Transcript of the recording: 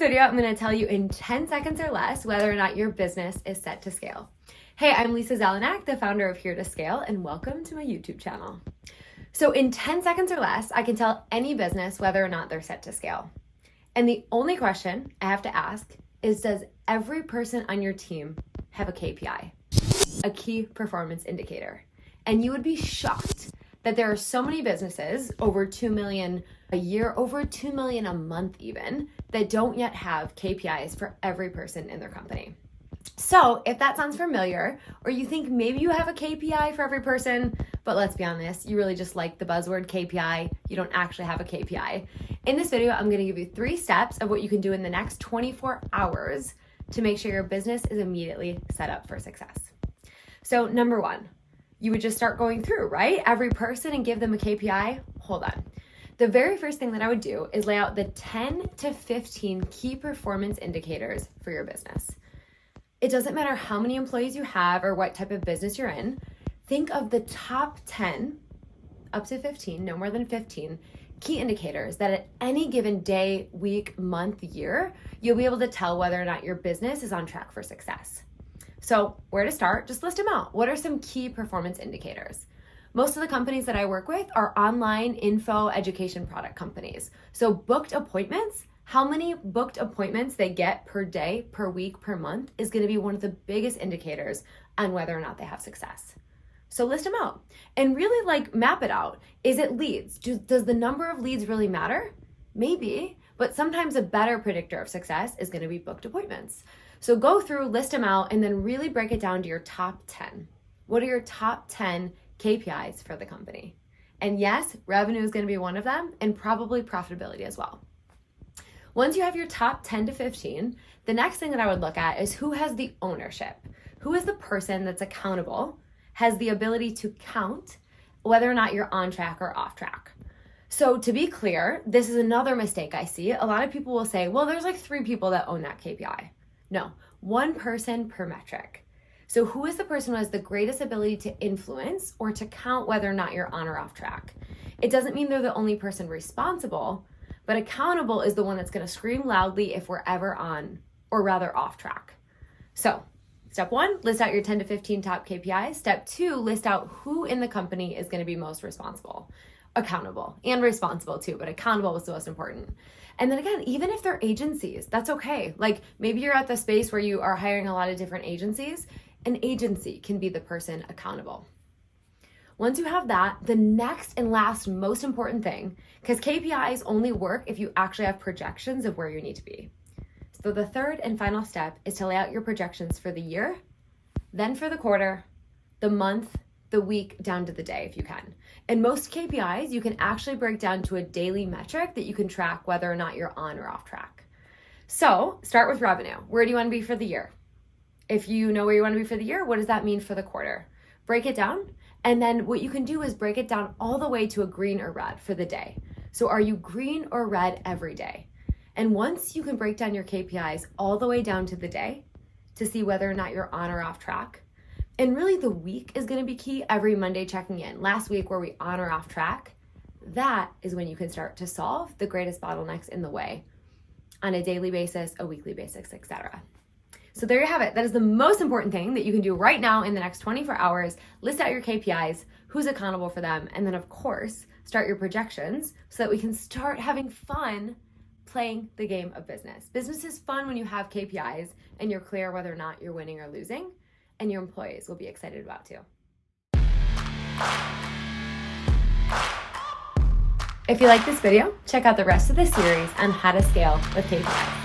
video, I'm going to tell you in 10 seconds or less whether or not your business is set to scale. Hey, I'm Lisa Zelenak, the founder of Here to Scale, and welcome to my YouTube channel. So in 10 seconds or less, I can tell any business whether or not they're set to scale. And the only question I have to ask is, does every person on your team have a KPI, a key performance indicator? And you would be shocked that there are so many businesses, over 2 million a year, over 2 million a month even, that don't yet have KPIs for every person in their company. So if that sounds familiar, or you think maybe you have a KPI for every person, but let's be honest, you really just like the buzzword KPI, you don't actually have a KPI. In this video, I'm gonna give you 3 steps of what you can do in the next 24 hours to make sure your business is immediately set up for success. So number 1, you would just start going through, right? Every person and give them a KPI. Hold on. The very first thing that I would do is lay out the 10 to 15 key performance indicators for your business. It doesn't matter how many employees you have or what type of business you're in. Think of the top 10, up to 15, no more than 15, key indicators that at any given day, week, month, year, you'll be able to tell whether or not your business is on track for success. So where to start? Just list them out. What are some key performance indicators? Most of the companies that I work with are online info education product companies. So booked appointments, how many booked appointments they get per day, per week, per month is going to be one of the biggest indicators on whether or not they have success. So list them out and really map it out. Is it leads? Does the number of leads really matter? Maybe, but sometimes a better predictor of success is going to be booked appointments. So go through, list them out, and then really break it down to your top 10. What are your top 10 KPIs for the company? And yes, revenue is going to be one of them, and probably profitability as well. Once you have your top 10 to 15, the next thing that I would look at is who has the ownership. Who is the person that's accountable, has the ability to count whether or not you're on track or off track. So to be clear, this is another mistake I see. A lot of people will say, well, there's 3 people that own that KPI. No, 1 person per metric. So who is the person who has the greatest ability to influence or to count whether or not you're on or off track? It doesn't mean they're the only person responsible, but accountable is the one that's going to scream loudly if we're ever on, or rather off track. So step 1, list out your 10 to 15 top KPIs. Step 2, list out who in the company is going to be most responsible, accountable, and responsible too, but accountable was the most important. And then again, even if they're agencies, that's okay. Maybe you're at the space where you are hiring a lot of different agencies. An agency can be the person accountable. Once you have that, the next and last most important thing, because KPIs only work if you actually have projections of where you need to be. So the third and final step is to lay out your projections for the year, then for the quarter, the month, the week, down to the day if you can. And most KPIs, you can actually break down to a daily metric that you can track whether or not you're on or off track. So start with revenue. Where do you want to be for the year? If you know where you want to be for the year, what does that mean for the quarter? Break it down. And then what you can do is break it down all the way to a green or red for the day. So are you green or red every day? And once you can break down your KPIs all the way down to the day to see whether or not you're on or off track, and really the week is going to be key, every Monday checking in. Last week, were we on or off track? That is when you can start to solve the greatest bottlenecks in the way on a daily basis, a weekly basis, etc. So there you have it. That is the most important thing that you can do right now in the next 24 hours. List out your KPIs, who's accountable for them, and then of course, start your projections so that we can start having fun playing the game of business. Business is fun when you have KPIs and you're clear whether or not you're winning or losing, and your employees will be excited about too. If you like this video, check out the rest of the series on how to scale with KPIs.